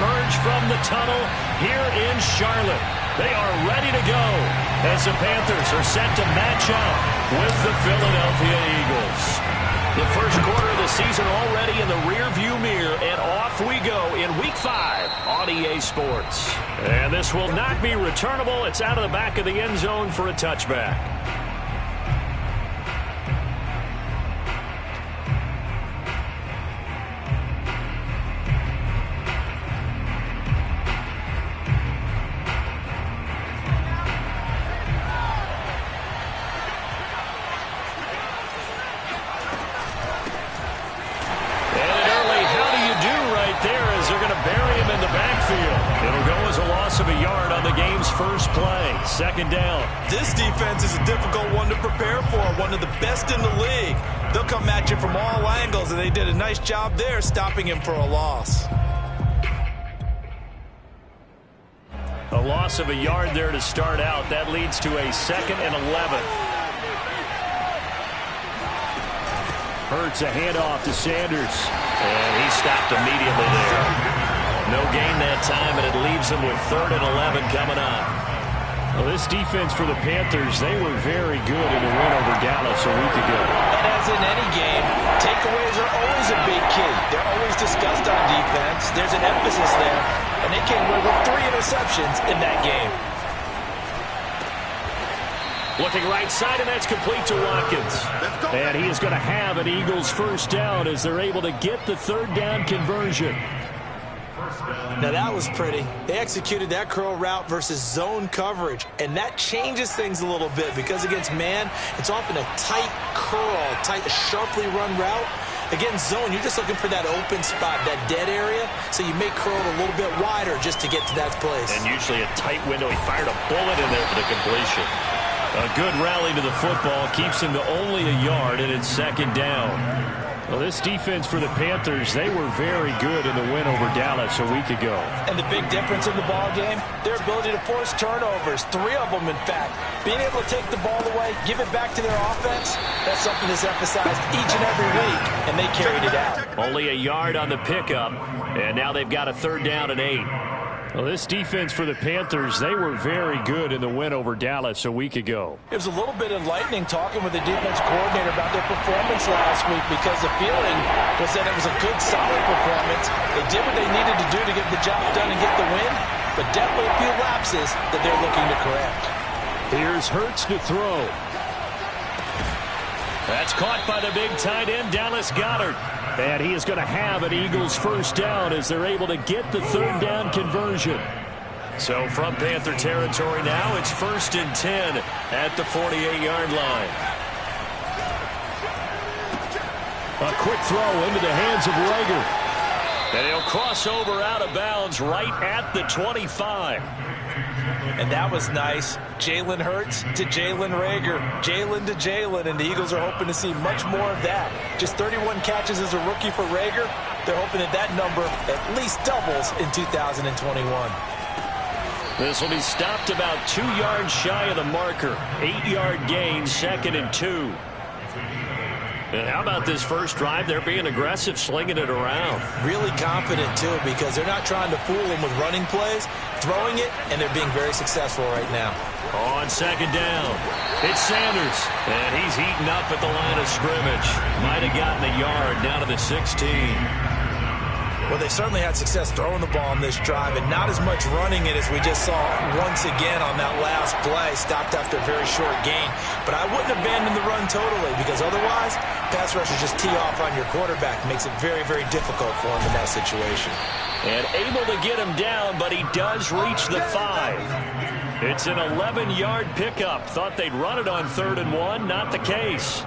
emerge from the tunnel here in Charlotte. They are ready to go as the Panthers are set to match up with the Philadelphia Eagles. The first quarter of the season already in the rearview mirror, and off we go in Week 5 on EA Sports. And this will not be returnable. It's out of the back of the end zone for a touchback. Of a yard on the game's first play. Second down. This defense is a difficult one to prepare for. One of the best in the league. They'll come at you from all angles, and they did a nice job there stopping him for a loss. A loss of a yard there to start out. That leads to a 2nd and 11. Hurts a handoff to Sanders. And he stopped immediately there. No gain that time, and it leaves them with 3rd and 11 coming up. Well, this defense for the Panthers, they were very good in the win over Dallas a week ago. And as in any game, takeaways are always a big key. They're always discussed on defense. There's an emphasis there, and they came away with 3 interceptions in that game. Looking right side, and that's complete to Watkins. And he is going to have an Eagles first down as they're able to get the 3rd down conversion. Now that was pretty. They executed that curl route versus zone coverage, and that changes things a little bit because against man, it's often a tight curl, tight, sharply run route. Against zone, you're just looking for that open spot, that dead area, so you may curl it a little bit wider just to get to that place. And usually a tight window. He fired a bullet in there for the completion. A good rally to the football keeps him to only a yard, and it's 2nd down. Well, this defense for the Panthers, they were very good in the win over Dallas a week ago. And the big difference in the ball game, their ability to force turnovers, 3 of them in fact. Being able to take the ball away, give it back to their offense, that's something that's emphasized each and every week, and they carried it out. Only a yard on the pickup, and now they've got a 3rd down and 8. Well, this defense for the Panthers, they were very good in the win over Dallas a week ago. It was a little bit enlightening talking with the defense coordinator about their performance last week because the feeling was that it was a good, solid performance. They did what they needed to do to get the job done and get the win, but definitely a few lapses that they're looking to correct. Here's Hurts to throw. That's caught by the big tight end, Dallas Goedert. And he is going to have an Eagles first down as they're able to get the 3rd down conversion. So from Panther territory now, it's 1st and 10 at the 48-yard line. A quick throw into the hands of Rager. And he'll cross over out of bounds right at the 25. And that was nice. Jalen Hurts to Jalen Rager. Jalen to Jalen, and the Eagles are hoping to see much more of that. Just 31 catches as a rookie for Rager. They're hoping that that number at least doubles in 2021. This will be stopped about 2 yards shy of the marker. 8-yard gain, 2nd and 2. And how about this first drive? They're being aggressive, slinging it around. Really confident, too, because they're not trying to fool them with running plays, throwing it, and they're being very successful right now. On 2nd down, it's Sanders, and he's heating up at the line of scrimmage. Might have gotten a yard down to the 16. Well, they certainly had success throwing the ball on this drive, and not as much running it as we just saw once again on that last play. Stopped after a very short gain. But I wouldn't abandon the run totally, because otherwise, pass rushers just tee off on your quarterback. It makes it very, very difficult for him in that situation. And able to get him down, but he does reach the 5. It's an 11-yard pickup. Thought they'd run it on 3rd and 1. Not the case.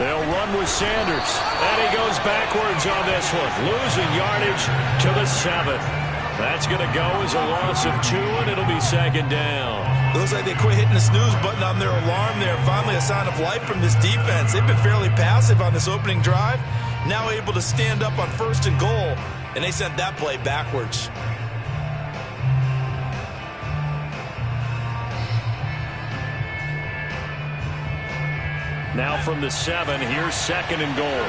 They'll run with Sanders. And he goes backwards on this one. Losing yardage to the 7. That's going to go as a loss of 2, and it'll be 2nd down. It looks like they quit hitting the snooze button on their alarm there. Finally a sign of life from this defense. They've been fairly passive on this opening drive. Now able to stand up on 1st and goal, and they sent that play backwards. Now from the 7, here's 2nd and goal.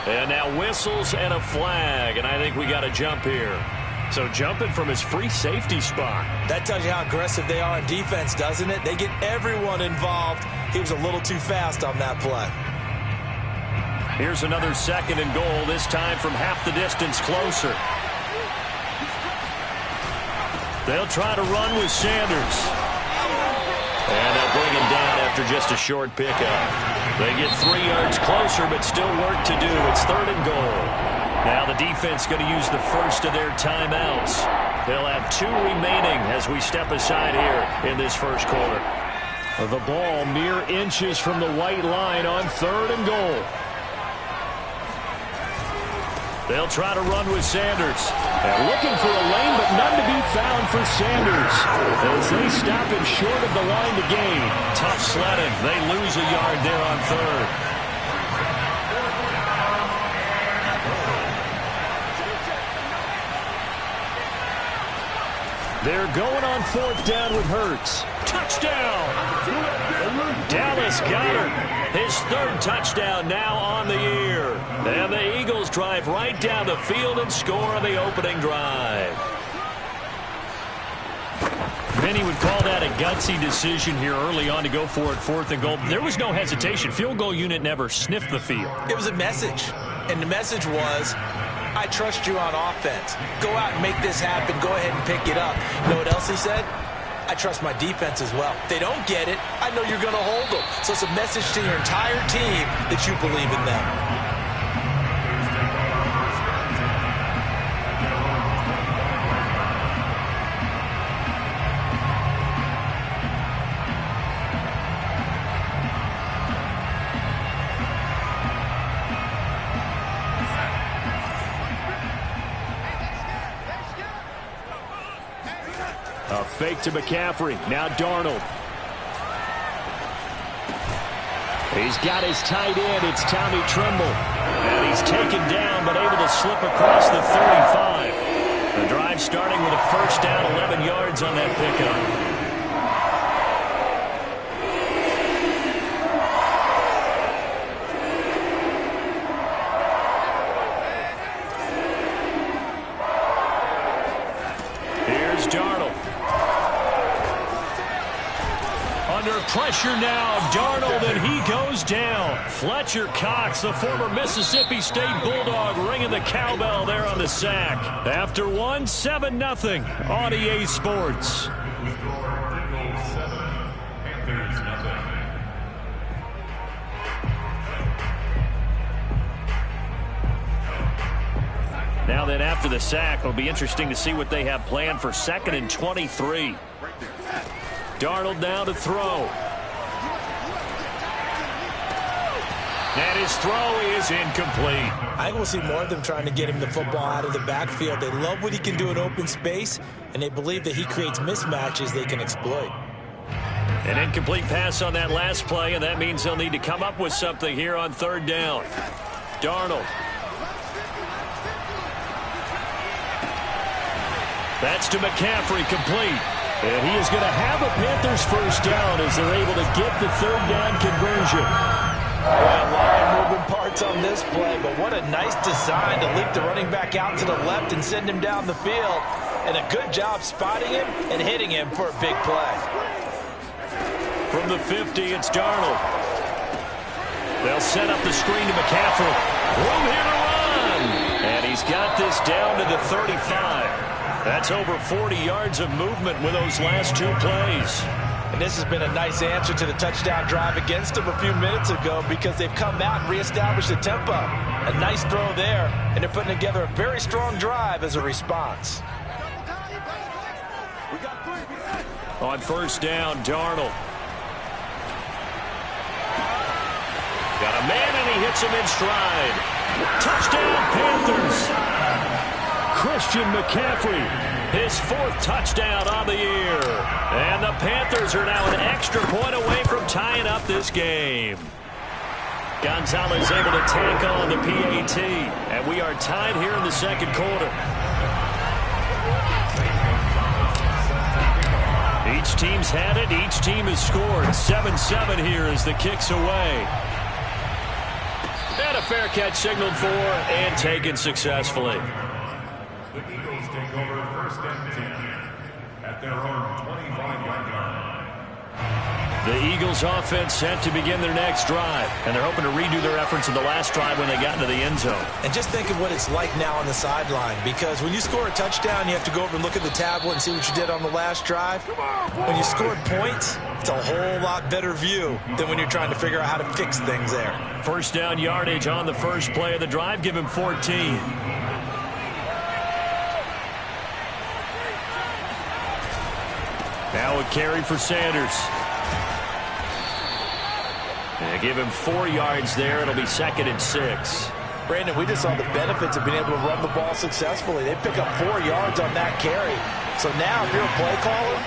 And now whistles and a flag, and I think we got a jump here. So jumping from his free safety spot. That tells you how aggressive they are in defense, doesn't it? They get everyone involved. He was a little too fast on that play. Here's another 2nd and goal, this time from half the distance closer. They'll try to run with Sanders. And they'll bring him down after just a short pickup. They get 3 yards closer, but still work to do. It's 3rd and goal. Now the defense going to use the first of their timeouts. They'll have 2 remaining as we step aside here in this first quarter. The ball mere inches from the white line on 3rd and goal. They'll try to run with Sanders. They're looking for a lane, but none to be found for Sanders as they stop him short of the line to gain. Tough sledding. They lose a yard there on 3rd. They're going on 4th down with Hurts. Touchdown! Dallas got her. His 3rd touchdown now on the year. And the Eagles drive right down the field and score on the opening drive. Many would call that a gutsy decision here early on to go for it 4th and goal. There was no hesitation. Field goal unit never sniffed the field. It was a message. And the message was, I trust you on offense. Go out and make this happen. Go ahead and pick it up. You know what else he said? I trust my defense as well. If they don't get it, I know you're going to hold them. So it's a message to your entire team that you believe in them. A fake to McCaffrey. Now Darnold. He's got his tight end. It's Tommy Tremble. And he's taken down, but able to slip across the 35. The drive starting with a 1st down, 11 yards on that pickup. Pressure now, Darnold, and he goes down. Fletcher Cox, the former Mississippi State Bulldog, ringing the cowbell there on the sack. After 1, 7-0 on EA Sports. Now then, after the sack, it'll be interesting to see what they have planned for 2nd and 23. Darnold now to throw. And his throw is incomplete. I think we'll see more of them trying to get him the football out of the backfield. They love what he can do in open space, and they believe that he creates mismatches they can exploit. An incomplete pass on that last play, and that means they'll need to come up with something here on 3rd down. Darnold. That's to McCaffrey, complete. And he is going to have a Panthers 1st down as they're able to get the 3rd down conversion. Well, a lot of moving parts on this play, but what a nice design to leak the running back out to the left and send him down the field. And a good job spotting him and hitting him for a big play. From the 50, it's Darnold. They'll set up the screen to McCaffrey. Room here to run. And he's got this down to the 35. That's over 40 yards of movement with those last 2 plays. And this has been a nice answer to the touchdown drive against them a few minutes ago because they've come out and reestablished the tempo. A nice throw there, and they're putting together a very strong drive as a response. On 1st down, Darnold. Got a man, and he hits him in stride. Touchdown, Panthers. Christian McCaffrey, his 4th touchdown on the year. And the Panthers are now an extra point away from tying up this game. Gonzalez able to tack on the PAT. And we are tied here in the second quarter. Each team's had it. Each team has scored. 7-7 here as the kick's away. And a fair catch signaled for and taken successfully. The Eagles take over 1st and 10 at their own 25-yard line. The Eagles offense set to begin their next drive, and they're hoping to redo their efforts in the last drive when they got into the end zone. And just think of what it's like now on the sideline, because when you score a touchdown, you have to go over and look at the tablet and see what you did on the last drive. When you scored points, it's a whole lot better view than when you're trying to figure out how to fix things there. First down yardage on the first play of the drive. Give him 14. Now a carry for Sanders. And give him 4 yards there. It'll be 2nd and 6. Brandon, we just saw the benefits of being able to run the ball successfully. They pick up 4 yards on that carry. So now if you're a play caller,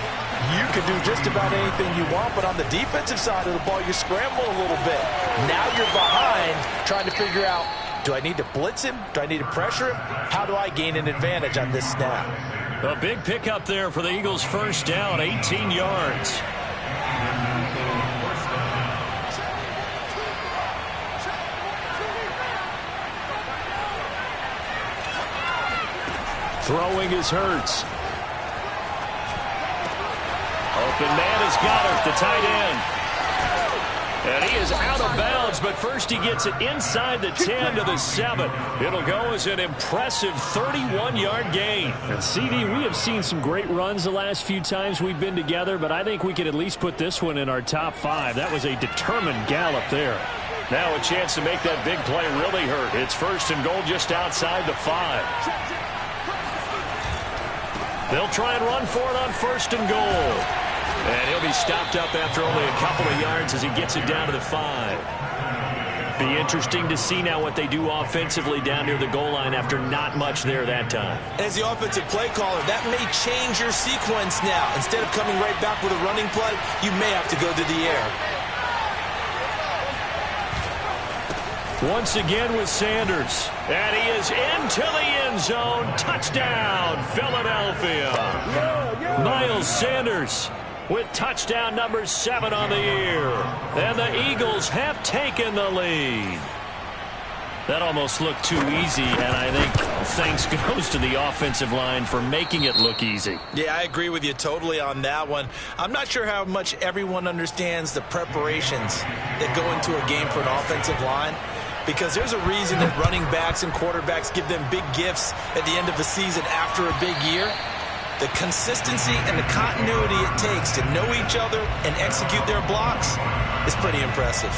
you can do just about anything you want. But on the defensive side of the ball, you scramble a little bit. Now you're behind trying to figure out, do I need to blitz him? Do I need to pressure him? How do I gain an advantage on this snap? A big pickup there for the Eagles' first down, 18 yards. Throwing is Hurts. Open man has got it, the tight end. And he is out of bounds, but first he gets it inside the 10 to the 7. It'll go as an impressive 31-yard gain. And CD, we have seen some great runs the last few times we've been together, but I think we could at least put this one in our top 5. That was a determined gallop there. Now a chance to make that big play really hurt. It's 1st and goal just outside the 5. They'll try and run for it on 1st and goal. And he'll be stopped up after only a couple of yards as he gets it down to the 5. Be interesting to see now what they do offensively down near the goal line after not much there that time. As the offensive play caller, that may change your sequence now. Instead of coming right back with a running play, you may have to go to the air. Once again with Sanders. And he is into the end zone. Touchdown, Philadelphia. Miles Sanders with touchdown number 7 on the year. And the Eagles have taken the lead. That almost looked too easy, and I think thanks goes to the offensive line for making it look easy. Yeah, I agree with you totally on that one. I'm not sure how much everyone understands the preparations that go into a game for an offensive line, because there's a reason that running backs and quarterbacks give them big gifts at the end of the season after a big year. The consistency and the continuity it takes to know each other and execute their blocks is pretty impressive.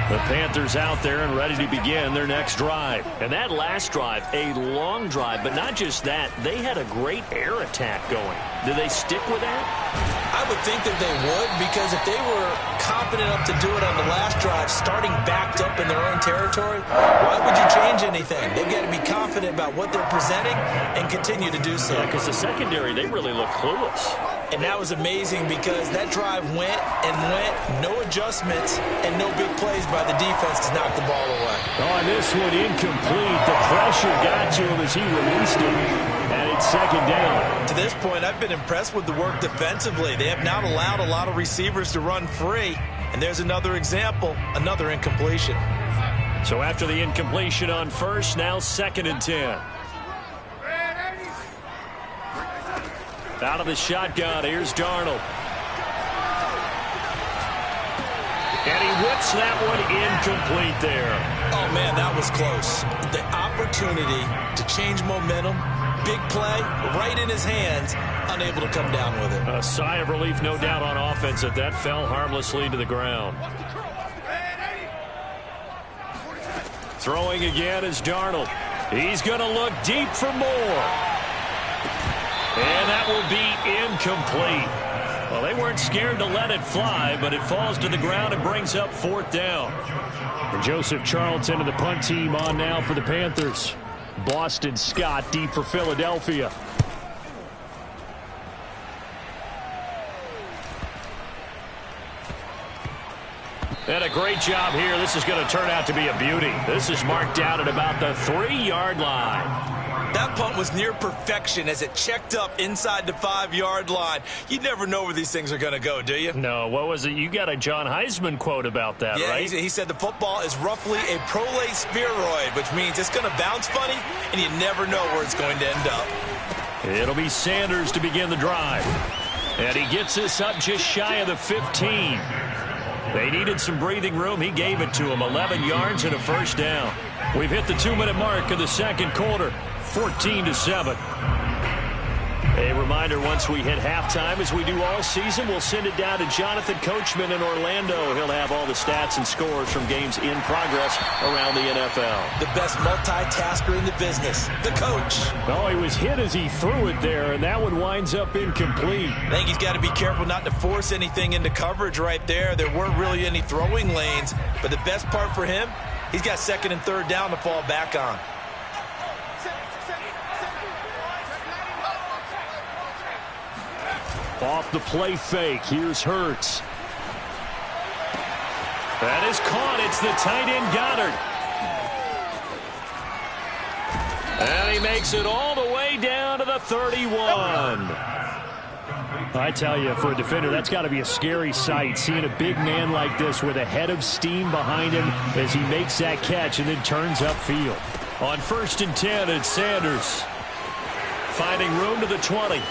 The Panthers out there and ready to begin their next drive. And that last drive, a long drive, but not just that. They had a great air attack going. Did they stick with that? I would think that they would, because if they were confident enough to do it on the last drive, starting backed up in their own territory, why would you change anything? They've got to be confident about what they're presenting and continue to do so. Yeah, because the secondary, they really look clueless. And that was amazing because that drive went and went, no adjustments, and no big plays by the defense to knock the ball away. On this one, incomplete. The pressure got to him as he released him. And it's 2nd down. To this point, I've been impressed with the work defensively. They have not allowed a lot of receivers to run free. And there's another example, another incompletion. So after the incompletion on first, now 2nd and 10. Out of the shotgun, here's Darnold. And he whips that one incomplete there. Oh, man, that was close. The opportunity to change momentum, big play, right in his hands, unable to come down with it. A sigh of relief, no doubt, on offense that that fell harmlessly to the ground. Throwing again is Darnold. He's going to look deep for more. And that will be incomplete. Well, they weren't scared to let it fly, but it falls to the ground and brings up 4th down. And Joseph Charlton and the punt team on now for the Panthers. Boston Scott deep for Philadelphia. And a great job here. This is going to turn out to be a beauty. This is marked out at about the 3-yard line. That punt was near perfection as it checked up inside the 5-yard line. You never know where these things are going to go, do you? No, what was it? You got a John Heisman quote about that, right? Yeah, he said the football is roughly a prolate spheroid, which means it's going to bounce funny, and you never know where it's going to end up. It'll be Sanders to begin the drive. And he gets us up just shy of the 15. They needed some breathing room. He gave it to them. 11 yards and a 1st down. We've hit the 2-minute mark of the 2nd quarter. 14-7. A reminder, once we hit halftime, as we do all season, we'll send it down to Jonathan Coachman in Orlando. He'll have all the stats and scores from games in progress around the NFL. The best multitasker in the business, the coach. Oh, he was hit as he threw it there, and that one winds up incomplete. I think he's got to be careful not to force anything into coverage right there. There weren't really any throwing lanes, but the best part for him, he's got 2nd and 3rd down to fall back on. Off the play fake, here's Hurts. That is caught. It's the tight end Goddard. And he makes it all the way down to the 31. I tell you, for a defender, that's got to be a scary sight, seeing a big man like this with a head of steam behind him as he makes that catch and then turns upfield. On 1st and 10, it's Sanders. Finding room to the 20.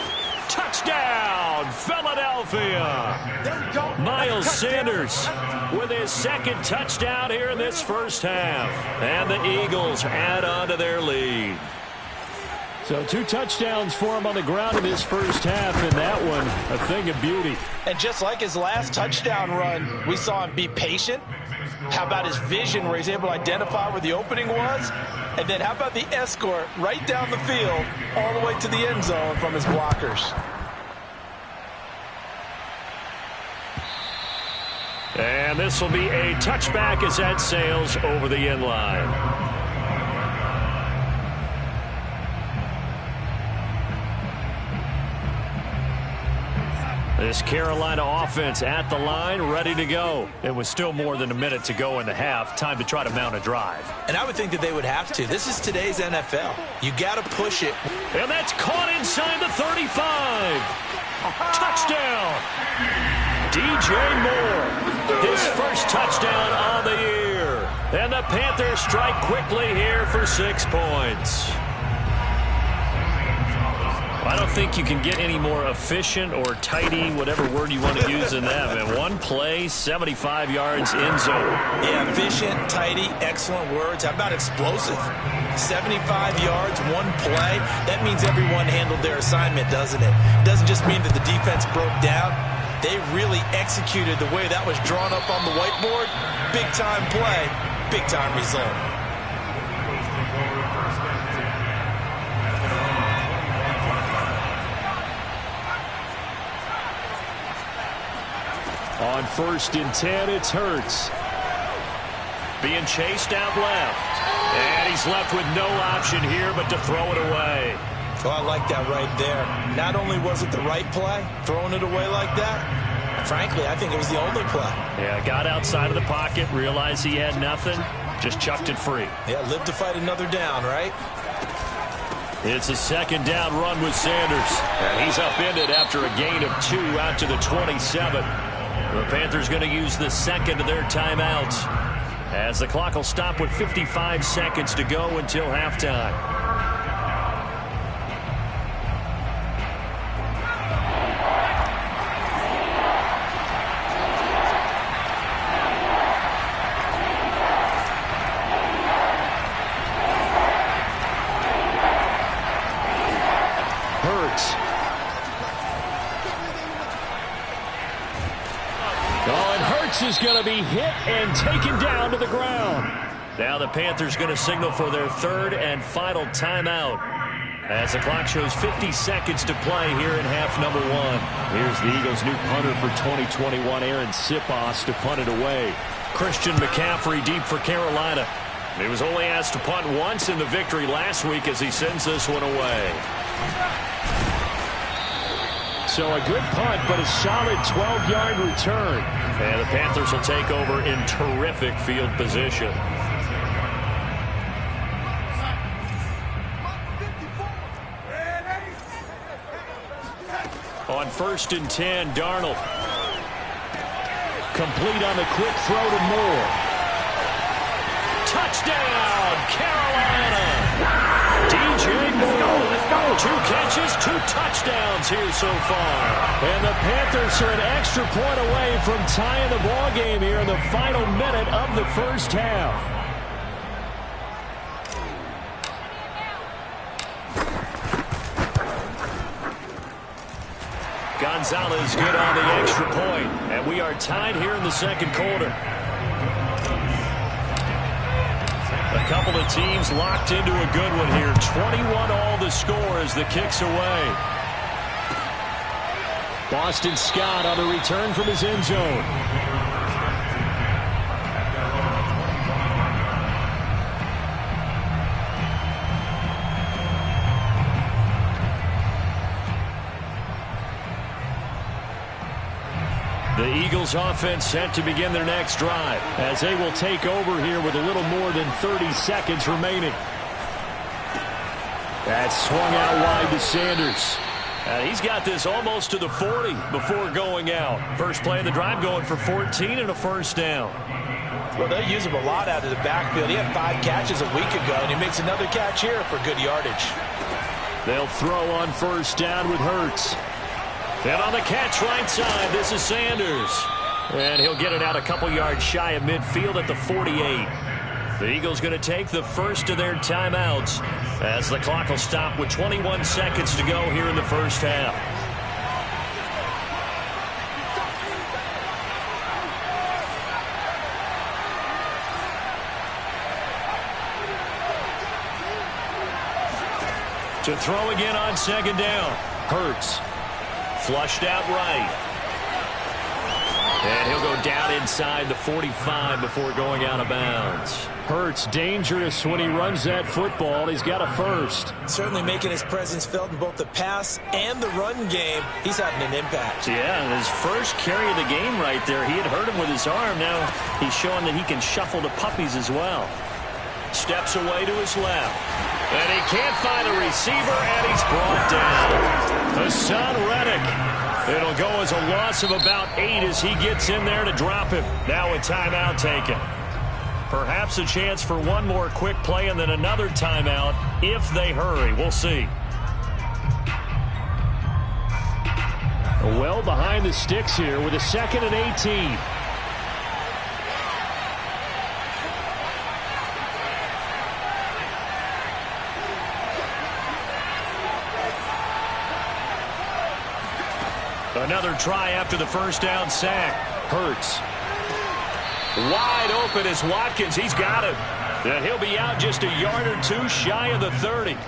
Touchdown, Philadelphia! Miles Sanders with his 2nd touchdown here in this 1st half. And the Eagles add on to their lead. So 2 touchdowns for him on the ground in his 1st half, and that one a thing of beauty. And just like his last touchdown run, we saw him be patient. How about his vision where he's able to identify where the opening was? And then how about the escort right down the field all the way to the end zone from his blockers? And this will be a touchback as that sails over the end line. This Carolina offense at the line, ready to go. It was still more than a minute to go in the half. Time to try to mount a drive. And I would think that they would have to. This is today's NFL. You got to push it. And that's caught inside the 35. Touchdown. DJ Moore. His 1st touchdown on the year. And the Panthers strike quickly here for 6 points. I don't think you can get any more efficient or tidy, whatever word you want to use in that. And 1 play, 75 yards in zone. Yeah, efficient, tidy, excellent words. How about explosive? 75 yards, 1 play. That means everyone handled their assignment, doesn't it? It doesn't just mean that the defense broke down. They really executed the way that was drawn up on the whiteboard. Big-time play, big-time result. On 1st and 10, it's Hurts. Being chased out left. And he's left with no option here but to throw it away. Oh, I like that right there. Not only was it the right play, throwing it away like that, frankly, I think it was the only play. Yeah, got outside of the pocket, realized he had nothing, just chucked it free. Yeah, live to fight another down, right? It's a 2nd down run with Sanders. And he's upended after a gain of 2 out to the 27. The Panthers going to use the 2nd of their timeouts as the clock will stop with 55 seconds to go until halftime. Hurts. Hurts is going to be hit and taken down to the ground. Now the Panthers going to signal for their 3rd and final timeout. as the clock shows 50 seconds to play here in half number one. Here's the Eagles' new punter for 2021, Aaron Sipos, to punt it away. Christian McCaffrey deep for Carolina. He was only asked to punt once in the victory last week as he sends this one away. So a good punt, but a solid 12-yard return. And the Panthers will take over in terrific field position. On 1st and 10, Darnold. Complete on the quick throw to Moore. Touchdown, Carolina! DJ Moore. 2 catches, 2 touchdowns here so far. And the Panthers are an extra point away from tying the ball game here in the final minute of the first half. Gonzalez good on the extra point, and we are tied here in the second quarter. A couple of teams locked into a good one here. 21 all the score as the kick's away. Boston Scott on the return from his end zone. The Eagles offense set to begin their next drive as they will take over here with a little more than 30 seconds remaining. That swung out wide to Sanders. And he's got this almost to the 40 before going out. First play of the drive going for 14 and a first down. Well, they'll use him a lot out of the backfield. He had 5 catches a week ago, and he makes another catch here for good yardage. They'll throw on first down with Hurts. And on the catch right side, this is Sanders. And he'll get it out a couple yards shy of midfield at the 48. The Eagles going to take the first of their timeouts as the clock will stop with 21 seconds to go here in the first half. To throw again on second down. Hurts. Flushed out right. And he'll go down inside the 45 before going out of bounds. Hurts dangerous when he runs that football. He's got a first. Certainly making his presence felt in both the pass and the run game. He's having an impact. Yeah, his first carry of the game right there. He had hurt him with his arm. Now he's showing that he can shuffle to puppies as well. Steps away to his left. And he can't find a receiver, and he's brought down. Hassan Reddick. It'll go as a loss of about 8 as he gets in there to drop him. Now a timeout taken. Perhaps a chance for one more quick play and then another timeout if they hurry. We'll see. Well behind the sticks here with a 2nd and 18. Another try after the first down sack. Hurts. Wide open is Watkins. He's got it. And he'll be out just a yard or 2 shy of the 30.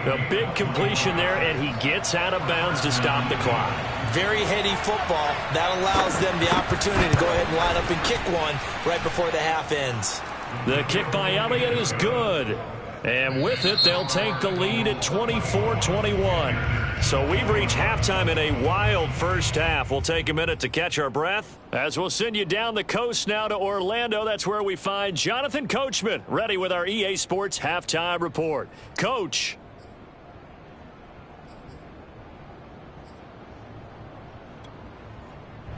A big completion there, and he gets out of bounds to stop the clock. Very heady football. That allows them the opportunity to go ahead and line up and kick one right before the half ends. The kick by Elliott is good. And with it, they'll take the lead at 24-21. So we've reached halftime in a wild first half. We'll take a minute to catch our breath as we'll send you down the coast now to Orlando. That's where we find Jonathan Coachman ready with our EA Sports Halftime Report. Coach.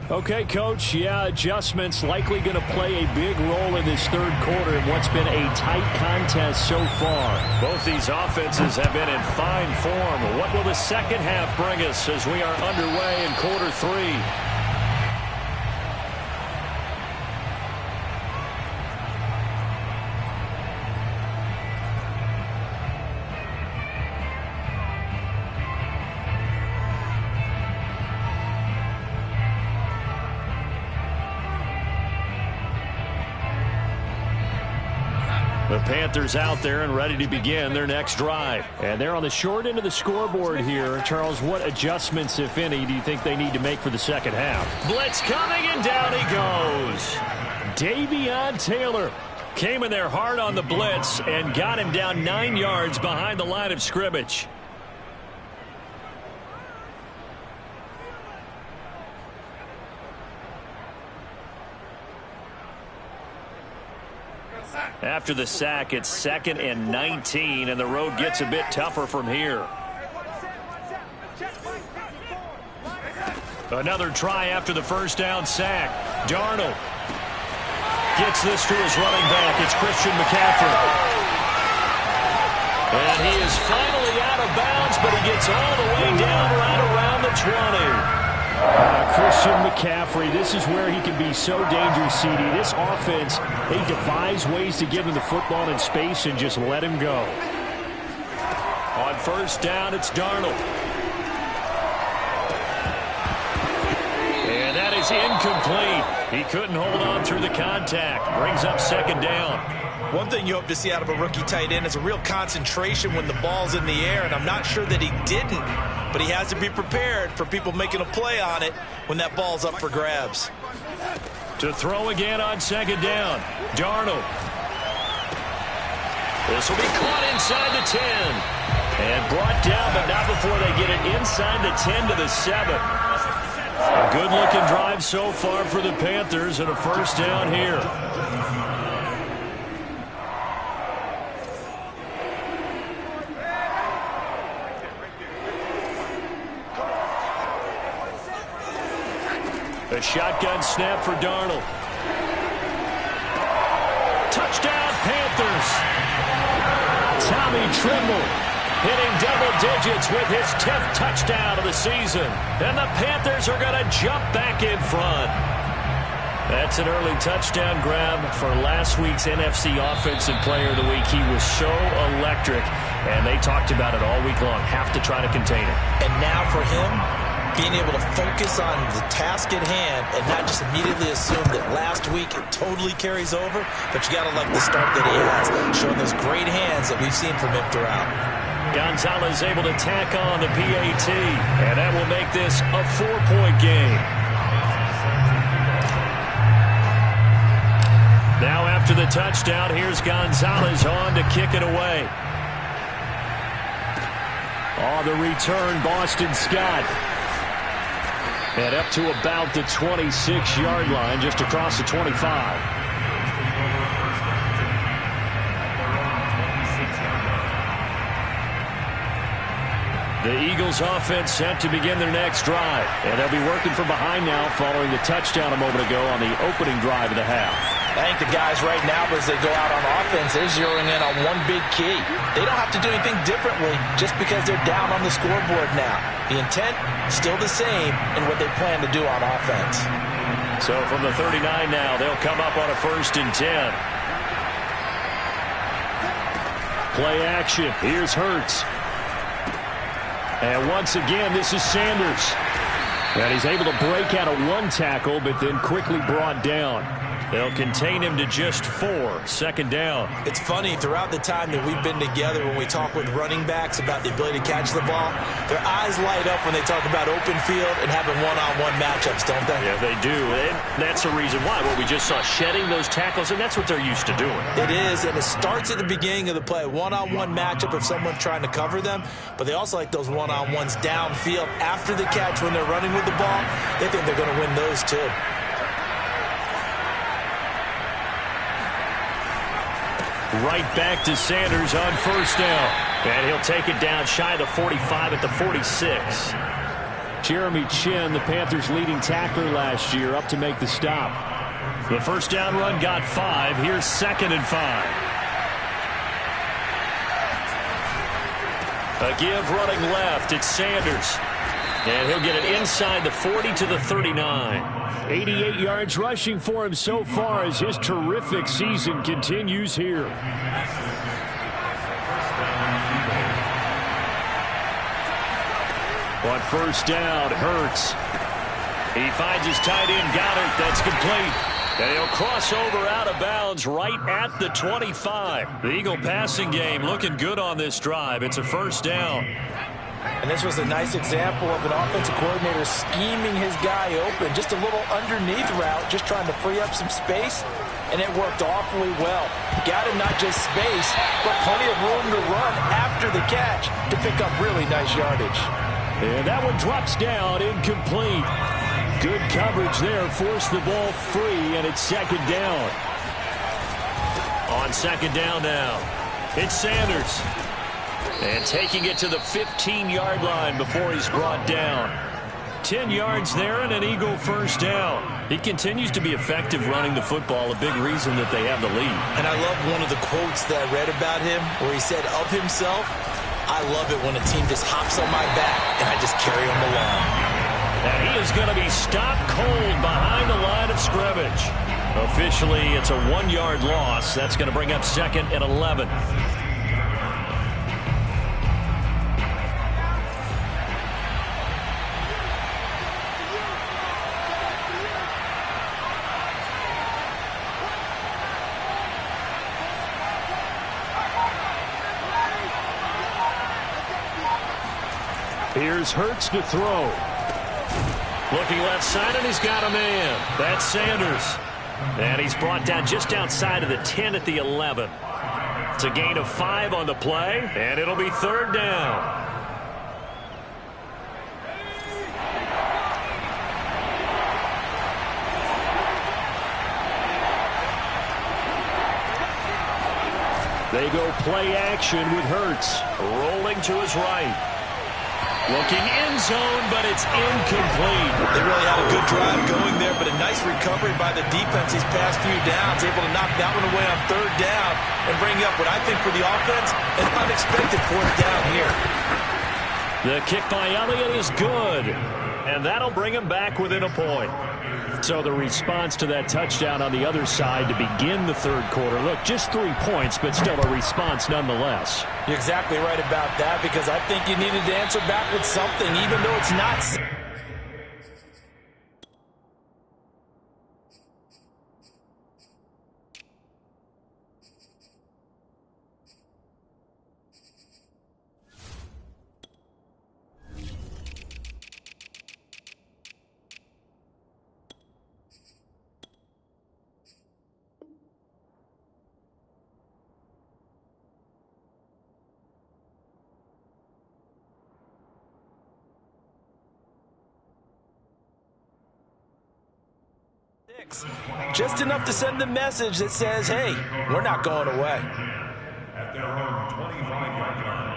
Okay, Coach, adjustments likely going to play a big role in this third quarter in what's been a tight contest so far. Both these offenses have been in fine form. What will the second half bring us as we are underway in quarter 3? The Panthers out there and ready to begin their next drive. And they're on the short end of the scoreboard here. Charles, what adjustments, if any, do you think they need to make for the second half? Blitz coming, and down he goes. Davion Taylor came in there hard on the blitz and got him down 9 yards behind the line of scrimmage. After the sack, it's 2nd and 19, and the road gets a bit tougher from here. Another try after the first down sack. Darnold gets this to his running back. It's Christian McCaffrey. And he is finally out of bounds, but he gets all the way down right around the 20. Christian McCaffrey, this is where he can be so dangerous, CD. This offense, they devise ways to give him the football in space and just let him go. On first down, it's Darnold. And that is incomplete. He couldn't hold on through the contact. Brings up 2nd down. One thing you hope to see out of a rookie tight end is a real concentration when the ball's in the air, and I'm not sure that he didn't, but he has to be prepared for people making a play on it when that ball's up for grabs. To throw again on 2nd down, Darnold. This will be caught inside the 10. And brought down, but not before they get it inside the 10 to the 7. A good-looking drive so far for the Panthers, and a first down here. A shotgun snap for Darnold. Touchdown, Panthers. Tommy Tremble hitting double digits with his 10th touchdown of the season. And the Panthers are going to jump back in front. That's an early touchdown grab for last week's NFC Offensive Player of the Week. He was so electric, and they talked about it all week long. Have to try to contain it. And now for him, being able to focus on the task at hand and not just immediately assume that last week it totally carries over, but you got to like the start that he has, showing those great hands that we've seen from him throughout. Gonzalez able to tack on the PAT, and that will make this a 4-point game. Now after the touchdown, here's Gonzalez on to kick it away. On the return, Boston Scott. And up to about the 26-yard line, just across the 25. The Eagles offense set to begin their next drive. And they'll be working from behind now following the touchdown a moment ago on the opening drive of the half. I think the guys right now, as they go out on offense, they're zeroing in on one big key. They don't have to do anything differently just because they're down on the scoreboard now. The intent, still the same in what they plan to do on offense. So from the 39 now, they'll come up on a 1st and 10. Play action. Here's Hurts. And once again, this is Sanders. And he's able to break out of one tackle, but then quickly brought down. They'll contain him to just 4. 2nd down. It's funny, throughout the time that we've been together, when we talk with running backs about the ability to catch the ball, their eyes light up when they talk about open field and having one-on-one matchups, don't they? Yeah, they do. And that's the reason why. What we just saw, shedding those tackles, and that's what they're used to doing. It is, and it starts at the beginning of the play. One-on-one matchup if someone's trying to cover them, but they also like those one-on-ones downfield after the catch when they're running with the ball. They think they're going to win those too. Right back to Sanders on 1st down. And he'll take it down shy of the 45 at the 46. Jeremy Chin, the Panthers' leading tackler last year, up to make the stop. The 1st down run got 5. Here's 2nd and 5. A give running left. It's Sanders. And he'll get it inside the 40 to the 39. 88 yards rushing for him so far as his terrific season continues here. On 1st down, Hurts. He finds his tight end, Gauntlet. That's complete. And he'll cross over out of bounds right at the 25. The Eagle passing game looking good on this drive. It's a first down. And this was a nice example of an offensive coordinator scheming his guy open. Just a little underneath route, just trying to free up some space. And it worked awfully well. Got him not just space, but plenty of room to run after the catch to pick up really nice yardage. And that one drops down, incomplete. Good coverage there, forced the ball free, and it's second down. On second down now, it's Sanders. And taking it to the 15-yard line before he's brought down. 10 yards there and an Eagle first down. He continues to be effective running the football, a big reason that they have the lead. And I love one of the quotes that I read about him where he said of himself, "I love it when a team just hops on my back and I just carry them along." And he is going to be stopped cold behind the line of scrimmage. Officially, it's a 1-yard loss. That's going to bring up second and 11. Here's Hurts to throw. Looking left side, and he's got a man. That's Sanders. And he's brought down just outside of the 10 at the 11. It's a gain of 5 on the play, and it'll be third down. They go play action with Hurts. Rolling to his right. Looking in zone, but it's incomplete. They really had a good drive going there, but a nice recovery by the defense these past few downs, able to knock that one away on third down and bring up what I think for the offense, an unexpected fourth down here. The kick by Elliott is good, and that'll bring him back within a point. So the response to that touchdown on the other side to begin the third quarter. Look, just 3 points, but still a response nonetheless. You're exactly right about that, because I think you needed to answer back with something, even though it's not. Just enough to send the message that says, hey, we're not going away. At their own 25-yard line.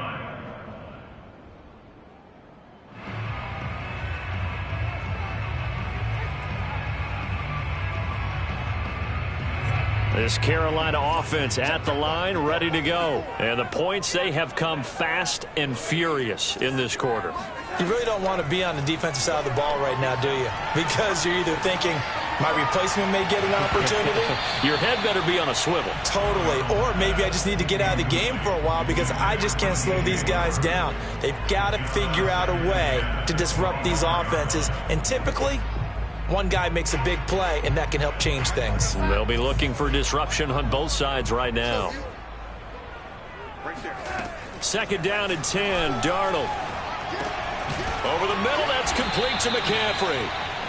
This Carolina offense at the line, ready to go. And the points, they have come fast and furious in this quarter. You really don't want to be on the defensive side of the ball right now, do you? Because you're either thinking, my replacement may get an opportunity. Your head better be on a swivel. Totally. Or maybe I just need to get out of the game for a while because I just can't slow these guys down. They've got to figure out a way to disrupt these offenses. And typically, one guy makes a big play, and that can help change things. They'll be looking for disruption on both sides right now. Second down and 10, Darnold. Over the middle, that's complete to McCaffrey.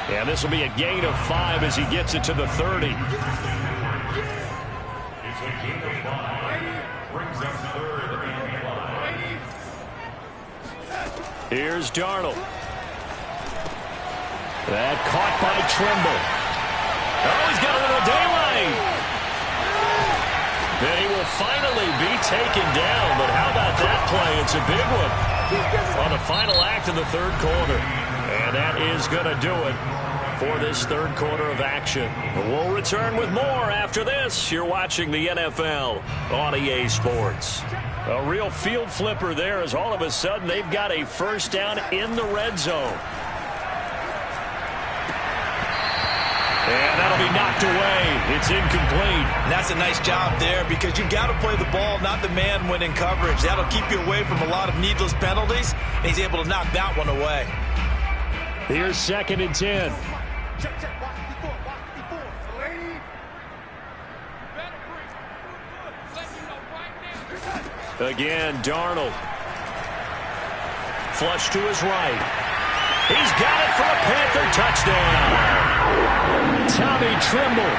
And this will be a gain of 5 as he gets it to the 30. It's a gain of 5. Brings up third and 5. Here's Darnold. That caught by Trimble. Oh, he's got a little daylight. Then he will finally be taken down. But how about that play? It's a big one on the final act of the third quarter. And that is going to do it for this third quarter of action. We'll return with more after this. You're watching the NFL on EA Sports. A real field flipper there as all of a sudden they've got a first down in the red zone. And that'll be knocked away. It's incomplete. And that's a nice job there because you've got to play the ball, not the man when in coverage. That'll keep you away from a lot of needless penalties, and he's able to knock that one away. Here's second and 10. Again, Darnold. Flush to his right. He's got it for a Panther touchdown. Tommy Tremble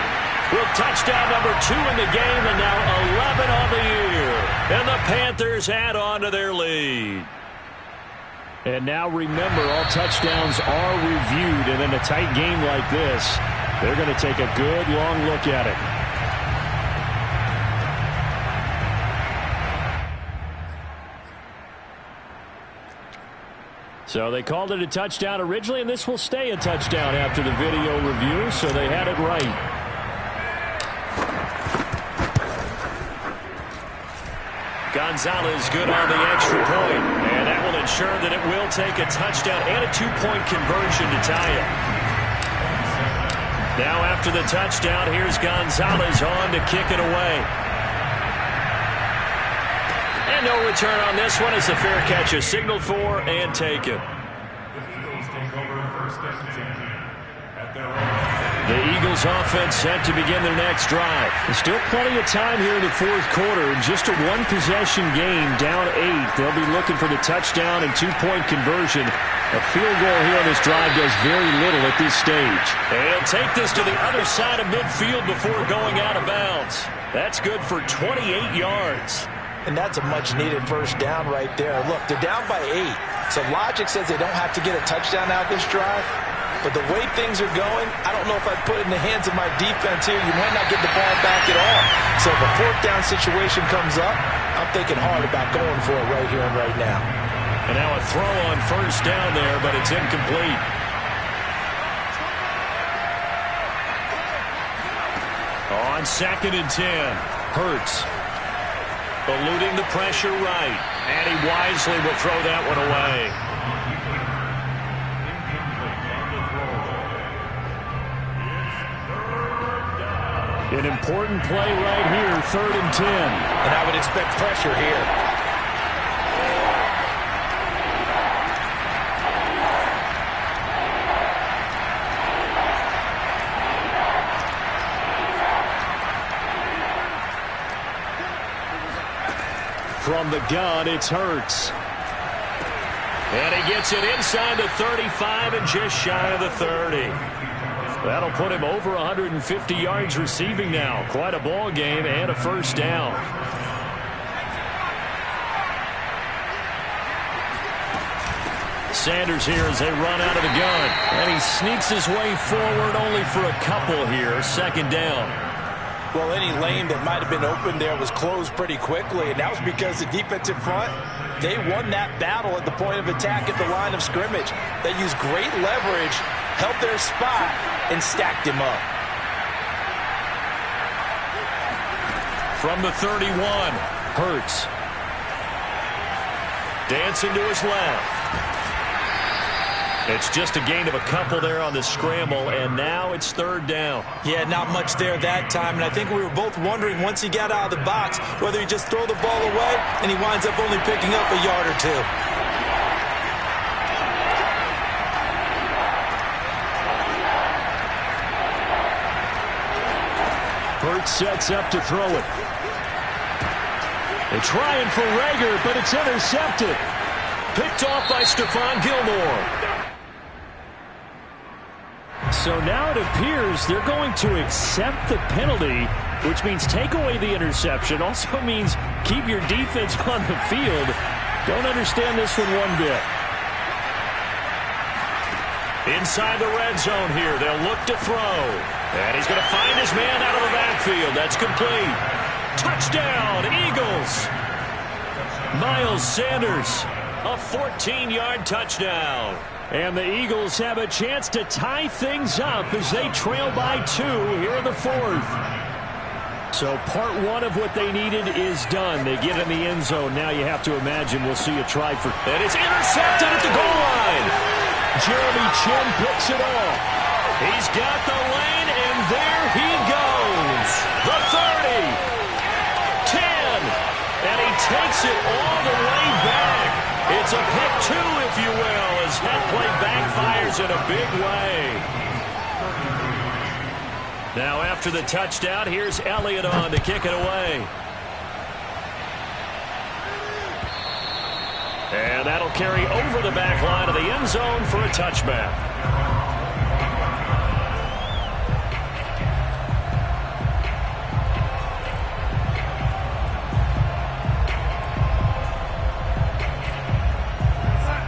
with touchdown number 2 in the game, and now 11 on the year. And the Panthers add on to their lead. And now remember, all touchdowns are reviewed, and in a tight game like this, they're going to take a good long look at it. So they called it a touchdown originally, and this will stay a touchdown after the video review, so they had it right. Gonzalez good on the extra point, and that will ensure that it will take a touchdown and a 2-point conversion to tie it. Now after the touchdown, here's Gonzalez on to kick it away. And no return on this one as the fair catch is signaled for and taken. The Eagles offense set to begin their next drive. There's still plenty of time here in the fourth quarter. Just a one-possession game, down 8. They'll be looking for the touchdown and 2-point conversion. A field goal here on this drive does very little at this stage. And he'll take this to the other side of midfield before going out of bounds. That's good for 28 yards. And that's a much-needed first down right there. Look, they're down by 8. So logic says they don't have to get a touchdown out this drive. But the way things are going, I don't know if I'd put it in the hands of my defense here. You might not get the ball back at all. So if a fourth down situation comes up, I'm thinking hard about going for it right here and right now. And now a throw on first down there, but it's incomplete. On 2nd and 10, Hurts. Eluding the pressure right. And he wisely will throw that one away. An important play right here, 3rd and 10. And I would expect pressure here. From the gun, it's Hurts. And he gets it inside the 35 and just shy of the 30. That'll put him over 150 yards receiving now. Quite a ball game and a first down. Sanders here as they run out of the gun. And he sneaks his way forward only for a couple here. 2nd down. Well, any lane that might have been open there was closed pretty quickly, and that was because the defensive front, they won that battle at the point of attack at the line of scrimmage. They used great leverage, held their spot, and stacked him up. From the 31, Hurts. Dancing to his left. It's just a gain of a couple there on the scramble, and now it's 3rd down. Yeah, not much there that time, and I think we were both wondering once he got out of the box whether he just throw the ball away and he winds up only picking up a yard or 2. Hurts sets up to throw it. They're trying for Rager, but it's intercepted. Picked off by Stephon Gilmore. So now it appears they're going to accept the penalty, which means take away the interception. Also means keep your defense on the field. Don't understand this one one bit. Inside the red zone here, they'll look to throw. And he's going to find his man out of the backfield. That's complete. Touchdown, Eagles. Miles Sanders, a 14-yard touchdown. And the Eagles have a chance to tie things up as they trail by 2 here in the 4th. So part 1 of what they needed is done. They get in the end zone. Now you have to imagine we'll see a try for... And it's intercepted at the goal line. Jeremy Chin picks it off. He's got the lane, and there he goes. The 30. 10. And he takes it all the way back. It's a pick 2, if you will, as that play backfires in a big way. Now after the touchdown, here's Elliott on to kick it away. And that'll carry over the back line of the end zone for a touchback.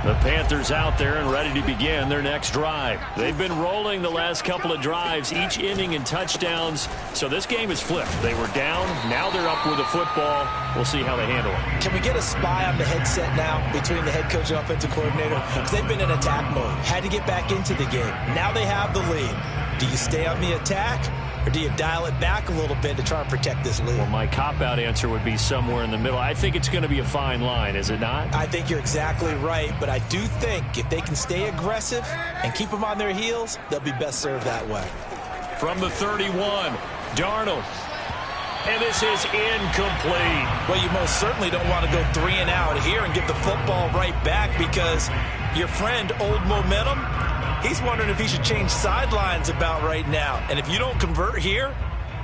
The Panthers out there and ready to begin their next drive. They've been rolling the last couple of drives, each inning in touchdowns. So this game is flipped. They were down. Now they're up with the football. We'll see how they handle it. Can we get a spy on the headset now between the head coach and offensive coordinator? Because they've been in attack mode. Had to get back into the game. Now they have the lead. Do you stay on the attack? Or do you dial it back a little bit to try and protect this lead? Well, my cop-out answer would be somewhere in the middle. I think it's going to be a fine line, is it not? I think you're exactly right, but I do think if they can stay aggressive and keep them on their heels, they'll be best served that way. From the 31, Darnold. And this is incomplete. Well, you most certainly don't want to go 3 and out here and give the football right back because your friend, Old Momentum, he's wondering if he should change sidelines about right now. And if you don't convert here,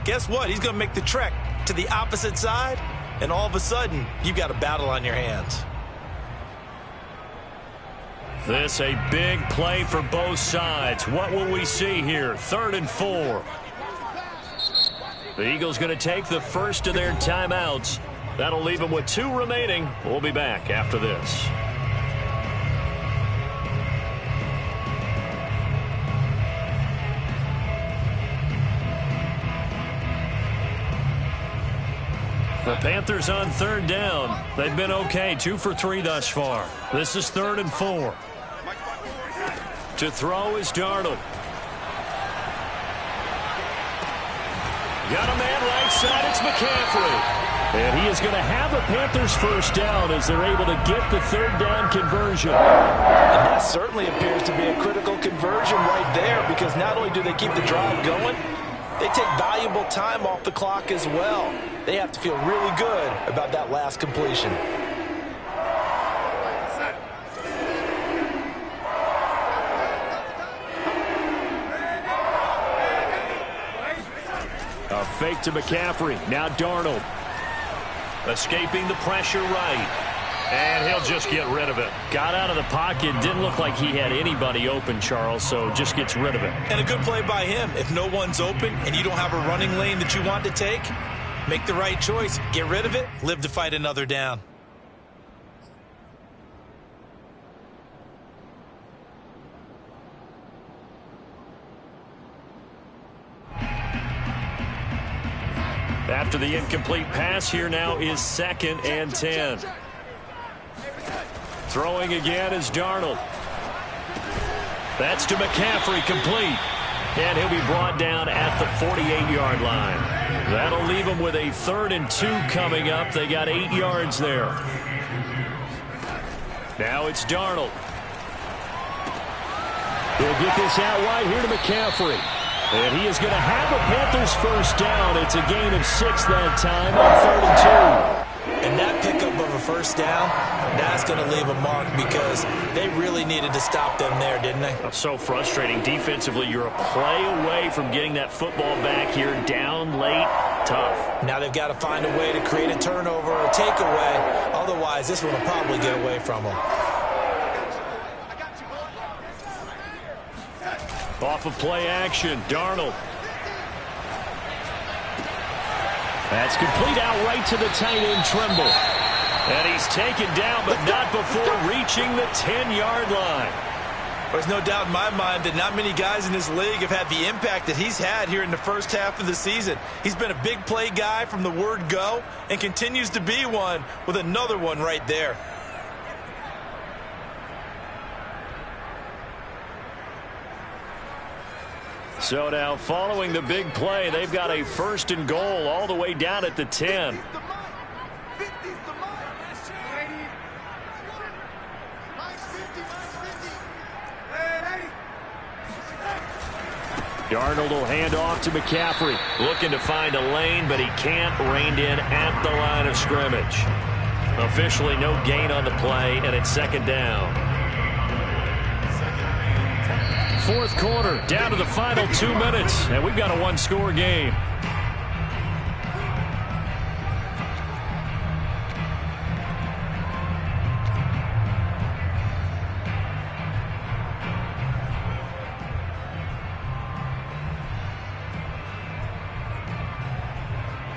guess what? He's going to make the trek to the opposite side, and all of a sudden, you've got a battle on your hands. This a big play for both sides. What will we see here? 3rd and 4. The Eagles going to take the first of their timeouts. That'll leave them with 2 remaining. We'll be back after this. The Panthers on 3rd down. They've been okay, 2 for 3 thus far. This is 3rd and 4. To throw is Darnold. Got a man right side, it's McCaffrey. And he is going to have a Panthers first down as they're able to get the 3rd down conversion. And that certainly appears to be a critical conversion right there because not only do they keep the drive going, they take valuable time off the clock as well. They have to feel really good about that last completion. A fake to McCaffrey. Now Darnold. Escaping the pressure right. And he'll just get rid of it. Got out of the pocket. Didn't look like he had anybody open, Charles, so just gets rid of it. And a good play by him. If no one's open and you don't have a running lane that you want to take, make the right choice. Get rid of it. Live to fight another down. After the incomplete pass, here now is 2nd and 10. Throwing again is Darnold. That's to McCaffrey, complete. And he'll be brought down at the 48-yard line. That'll leave him with a 3rd and 2 coming up. They got 8 yards there. Now it's Darnold. He'll get this out wide here to McCaffrey. And he is going to have a Panthers first down. It's a gain of 6 that time on 3rd and 2. And that pickup of a first down, that's going to leave a mark because they really needed to stop them there, didn't they? That's so frustrating. Defensively, you're a play away from getting that football back here. Down late, tough. Now they've got to find a way to create a turnover or a takeaway. Otherwise, this one will probably get away from them. Off of play action, Darnold. That's complete out right to the tight end, Trimble. And he's taken down, but not before reaching the 10-yard line. There's no doubt in my mind that not many guys in this league have had the impact that he's had here in the first half of the season. He's been a big play guy from the word go and continues to be one with another one right there. So now following the big play, they've got a 1st and goal all the way down at the 10. Darnold will hand off to McCaffrey. Looking to find a lane, but he can't. Reined in at the line of scrimmage. Officially no gain on the play, and it's 2nd down. 4th quarter, down to the final 2 minutes, and we've got a 1-score game.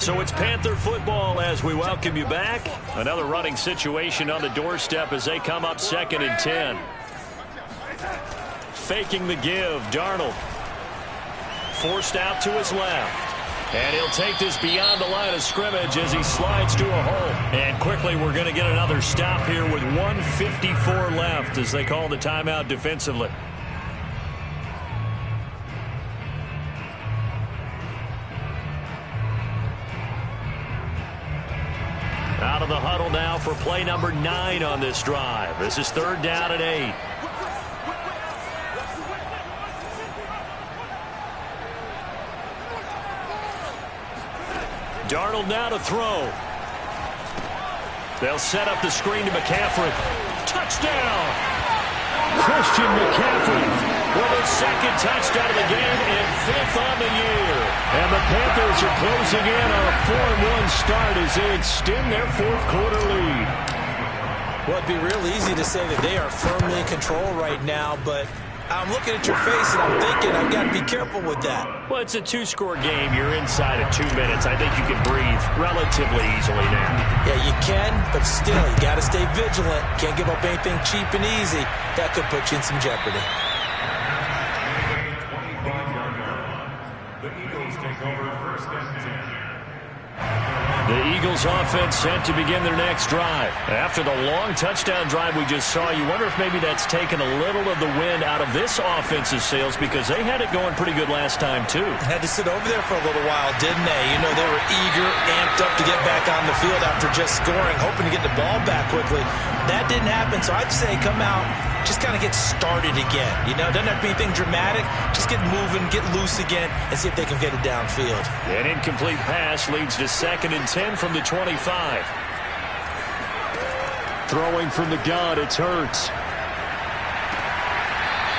So it's Panther football as we welcome you back. Another running situation on the doorstep as they come up 2nd and 10. Faking the give, Darnold. Forced out to his left. And he'll take this beyond the line of scrimmage as he slides to a hole. And quickly we're going to get another stop here with 1:54 left as they call the timeout defensively. Out of the huddle now for play number 9 on this drive. This is 3rd down and 8. Darnold now to throw. They'll set up the screen to McCaffrey. Touchdown! Christian McCaffrey with his 2nd touchdown of the game and 5th on the year. And the Panthers are closing in on a 4-1 start as they extend their 4th quarter lead. Well, it'd be real easy to say that they are firmly in control right now, but I'm looking at your face and I'm thinking I've got to be careful with that. Well, it's a 2-score game. You're inside of 2 minutes. I think you can breathe relatively easily now. Yeah, you can, but still, you got to stay vigilant. Can't give up anything cheap and easy. That could put you in some jeopardy. 25-yard line. The Eagles take over 1st and 10. The Eagles offense set to begin their next drive. After the long touchdown drive we just saw, you wonder if maybe that's taken a little of the wind out of this offense's sails because they had it going pretty good last time too. Had to sit over there for a little while, didn't they? You know, they were eager, amped up to get back on the field after just scoring, hoping to get the ball back quickly. That didn't happen, so I'd say come out, just kind of get started again. You know, doesn't have to be anything dramatic. Just get moving, get loose again, and see if they can get it downfield. An incomplete pass leads to 2nd and 10 from the 25. Throwing from the gun, it's Hurts.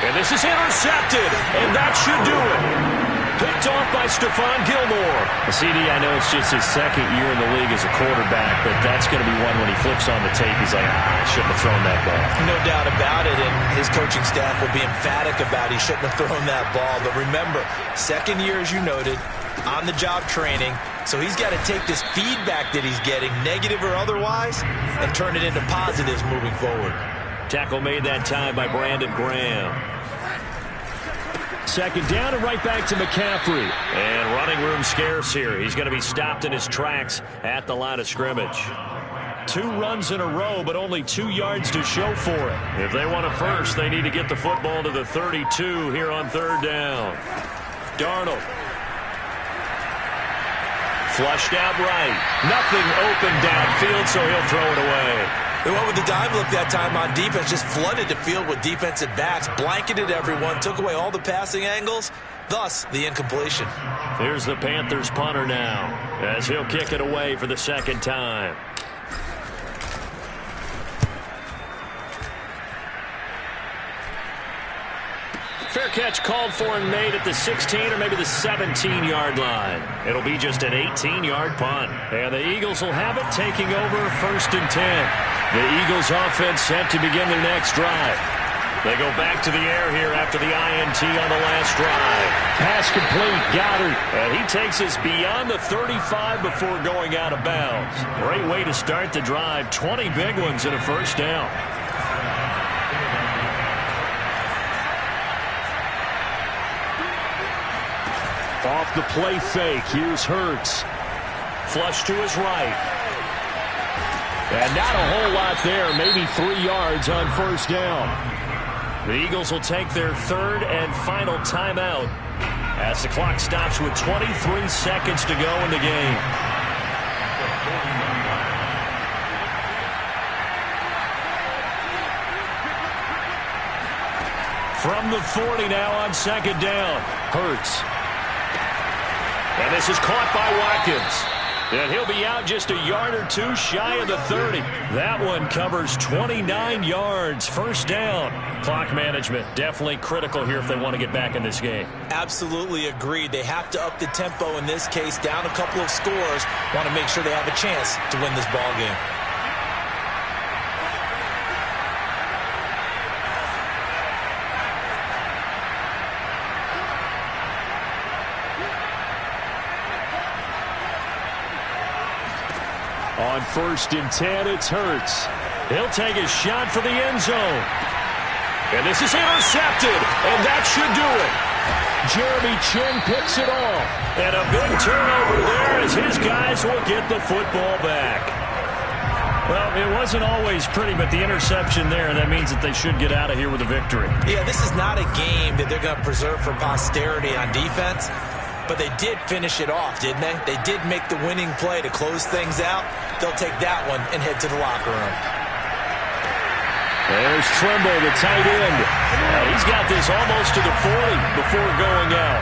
And this is intercepted, and that should do it. Picked off by Stephon Gilmore. CD, I know it's just his 2nd year in the league as a quarterback, but that's going to be one when he flips on the tape, he's like, I shouldn't have thrown that ball. No doubt about it, and his coaching staff will be emphatic about he shouldn't have thrown that ball. But remember, 2nd year, as you noted, on-the-job training, so he's got to take this feedback that he's getting, negative or otherwise, and turn it into positives moving forward. Tackle made that time by Brandon Graham. 2nd down and right back to McCaffrey. And running room scarce here. He's going to be stopped in his tracks at the line of scrimmage. 2 runs in a row, but only 2 yards to show for it. If they want a first, they need to get the football to the 32 here on 3rd down. Darnold. Flushed out right. Nothing open downfield, so he'll throw it away. They went with the dime look that time on defense, just flooded the field with defensive backs, blanketed everyone, took away all the passing angles, thus the incompletion. Here's the Panthers punter now, as he'll kick it away for the 2nd time. Fair catch called for and made at the 16 or maybe the 17-yard line. It'll be just an 18-yard punt. And the Eagles will have it, taking over 1st and 10. The Eagles offense set to begin their next drive. They go back to the air here after the INT on the last drive. Pass complete, Goddard. And he takes us beyond the 35 before going out of bounds. Great way to start the drive. 20 big ones and a 1st down. Off the play fake, here's Hurts. Flush to his right. And not a whole lot there, maybe 3 yards on 1st down. The Eagles will take their 3rd and final timeout as the clock stops with 23 seconds to go in the game. From the 40 now on 2nd down, Hurts. And this is caught by Watkins. And he'll be out just a yard or 2 shy of the 30. That one covers 29 yards. 1st down. Clock management definitely critical here if they want to get back in this game. Absolutely agreed. They have to up the tempo in this case, down a couple of scores. Want to make sure they have a chance to win this ball game. On 1st and 10, it's Hurts. He'll take his shot for the end zone. And this is intercepted, and that should do it. Jeremy Chin picks it off. And a big turnover there as his guys will get the football back. Well, it wasn't always pretty, but the interception there, that means that they should get out of here with a victory. Yeah, this is not a game that they're going to preserve for posterity on defense, but they did finish it off, didn't they? They did make the winning play to close things out. They'll take that one and head to the locker room. There's Trimble, the tight end. Now he's got this almost to the 40 before going out.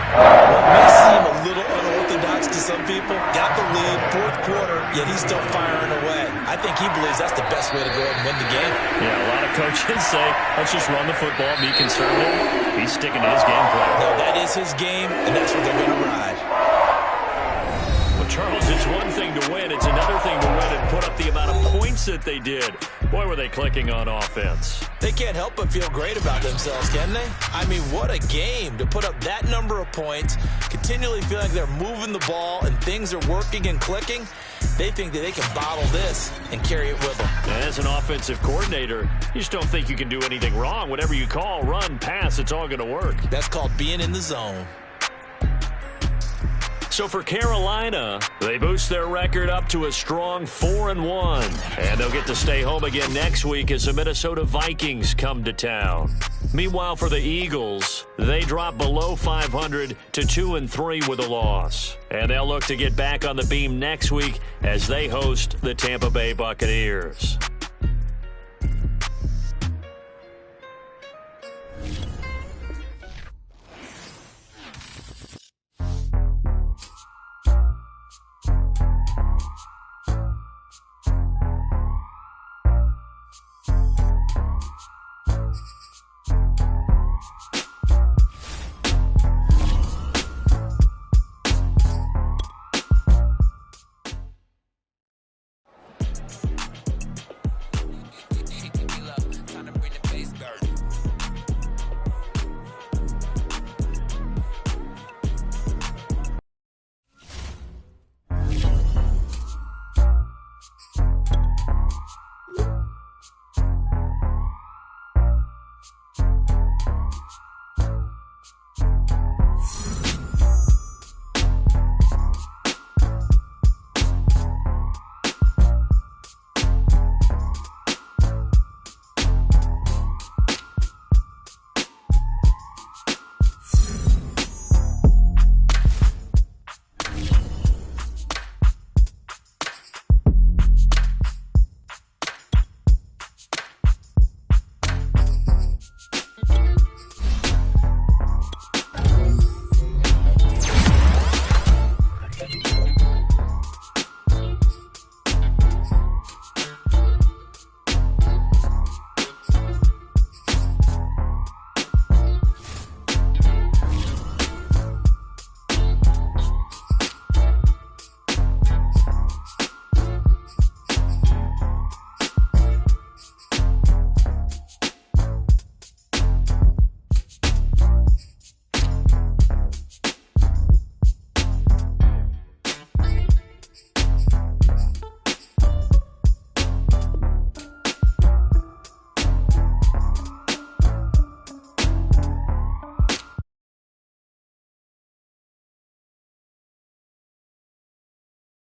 What may seem a little unorthodox to some people, got the lead, 4th quarter, yet he's still firing away. I think he believes that's the best way to go ahead and win the game. Yeah, a lot of coaches say, let's just run the football, be conservative. He's sticking to his game plan. No, that is his game, and that's what they're going to ride. Well, Charles, it's one thing to win. It's another thing to win and put up the amount of points that they did. Boy, were they clicking on offense. They can't help but feel great about themselves, can they? I mean, what a game to put up that number of points, continually feeling like they're moving the ball and things are working and clicking. They think that they can bottle this and carry it with them. As an offensive coordinator, you just don't think you can do anything wrong. Whatever you call, run, pass, it's all going to work. That's called being in the zone. So for Carolina, they boost their record up to a strong 4-1. And they'll get to stay home again next week as the Minnesota Vikings come to town. Meanwhile, for the Eagles, they drop below 500 to 2-3 with a loss. And they'll look to get back on the beam next week as they host the Tampa Bay Buccaneers.